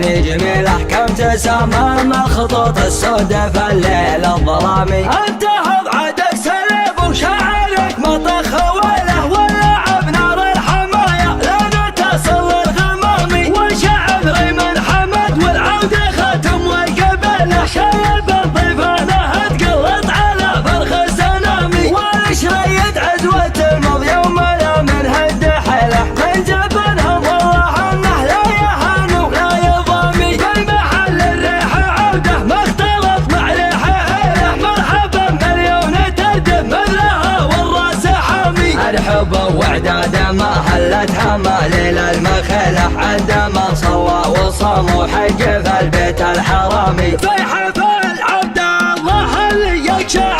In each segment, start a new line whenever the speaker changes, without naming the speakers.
باطني جميله كم تسامم الخطوط السوداء في الليل الظلامي. انت عادك سلب وشعرك مطخ وله ولعب نار الحمايا لنا تصل الغمامي. وشعر من حمد والعود ختم والقبله شايب ضيفانه تقلط على فرخ سنامي. والشريد عدوة المضي يوم لا من هد حله من جبنهم والله انه لا يهان ولا يضامي. في محل الريح عوده مختلط مع ريح اهله مرحبا مليون تردم مثلها والراس حامي. ارحب واعداد ما هلتها ماليل المخيله عندما صلى وصام وحج في البيت الحرامي. في حفل عبد الله اللي يكشع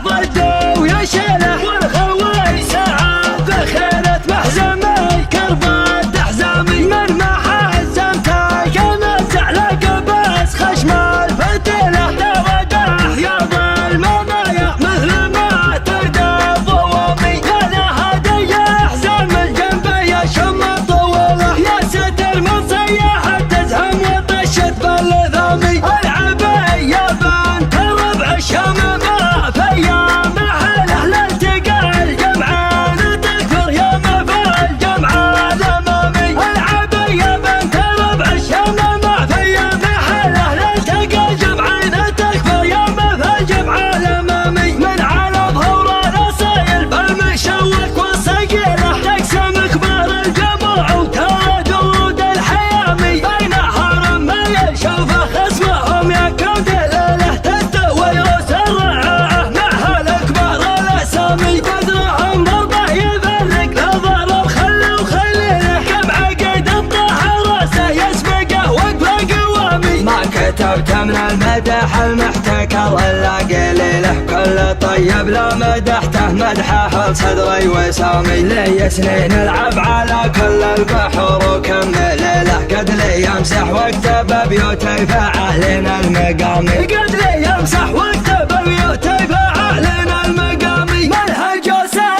ضده ويشيله والخوي سعى بخيرة محزمي كربات احزامي. من ما حزمته كانت علق بس خشم الفتيله درده حياض المنايا مثل ما تردى الضوامي. انا هدي احزام الجنب يا شم الطويله يا ستر من صياحه تزهم وطشت بالذامي. العبي يا بنت ربع الشام ما في ايام حله لالتقى الجمعان تكفر يا ما في الجمعه الامامي. العبي يا بنت ربع الشام ما في ايام حله لالتقى الجمعان تكفر يا ما في الجمعه الامامي. من على ظهور الاصايل بالمشوك والصقيله تقسم كبار الجموع وتردود الحيامي. بين حرم ما يشوفه خصمهم يكون دلاله تستوي رؤوس الرعاعه مع الكبار الاسامي. بدرهم برضه يفرق نظر بخل وخليله كم عقد الطه راسه يسبقه وقفه قوامي. ما كتبت من المدح المحتكر الا قليله كل طيب لا مدحته مدحه لصدري وسامي. لي سنين العب على كل البحور وكمل له قد لي يمسح واكتب بيوتي فاعلين المقامي. قد لي يمسح واكتب بيوتي فاعلين المقامي. منهج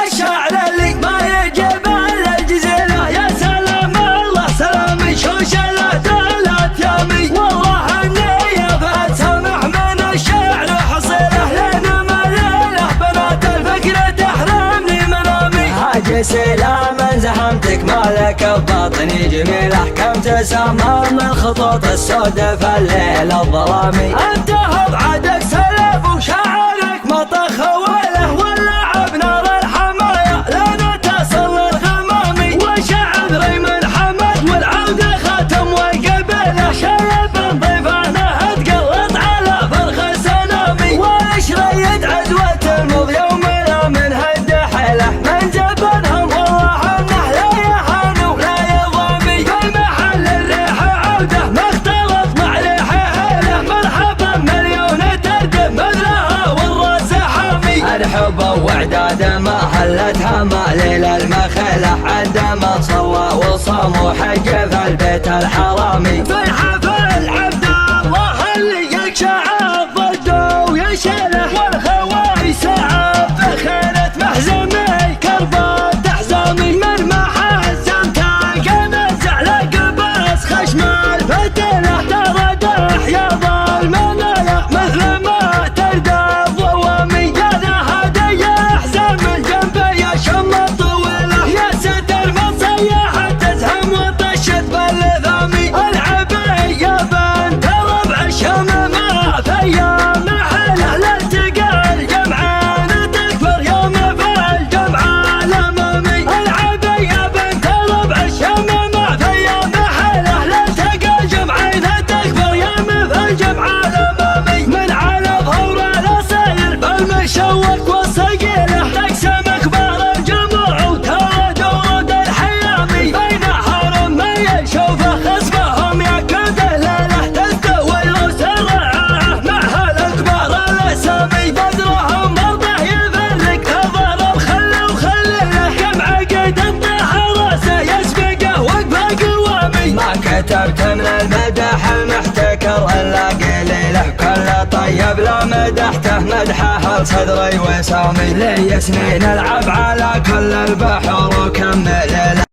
الشعر اللي ما يجيب الا الجزيله يا سلام الله سلامي. شوش الثلاث يامي والله اني يفات سمح من الشعر حصيله لين مليله بنات الفكر تحرمني منامي. هاجي سلام زحمتك مالك بباطني جميله كم تسامم الخطوط السوداء في الليل الظلامي. انت عادك سلب وشعرك مطخ وله ولعب نار الحمايا لنا تصل الغمامي. وشعر من حمد والعود ختم والقبله شايب ضيفانه تقلط على فرخ سنامي. والشريد عدوة المضي يوم لا من هد حله من جبنهم والله انه لا يهان ولا يضامي. في محل الريح عوده مختلط مع ريح اهله مرحبا مليون تردم مثلها والراس حامي. ارحب واعداد ما هلتها ماليل المخيله عندما صلى وصام وحج في البيت الحرامي. في حفل عبد الله اللي يكشع ضده ويشيله والخوي سعى بخيرة محزمي كربات احزامي. من ما حزمته كانت علق بس خشم الفتيله درده حياض المنايا مثل ما تردى الضوامي. انا هدي احزام الجنب يا شم الطويله يا ستر من صياحه تزهم وطشت بالذامي. العبي يا بنت ربع الشام ما في ايام حله لالتقى الجمعان تكفر يا ما في الجمعه الامامي. العبي يا بنت ربع الشام ما في ايام حله لالتقى الجمعان تكفر يا ما في الجمعه الامامي. من على ظهور الاصايل بالمشوك والصقيله تقسم كبار الجموع وتردود الحيامي. بين حرم ما يشوفه خصمهم يكون دلاله تستوي رؤوس الرعاعه مع الكبار الاسامي. بدرهم برضه يفرق نظر بخل وخليله كم عقد الطه راسه يسبقه وقفه قوامي. ما كتبت من المدح المحتكر الا قليله كل طيب لا مدحته مدحه لصدري وسامي. لي سنين العب على كل البحور وكمل له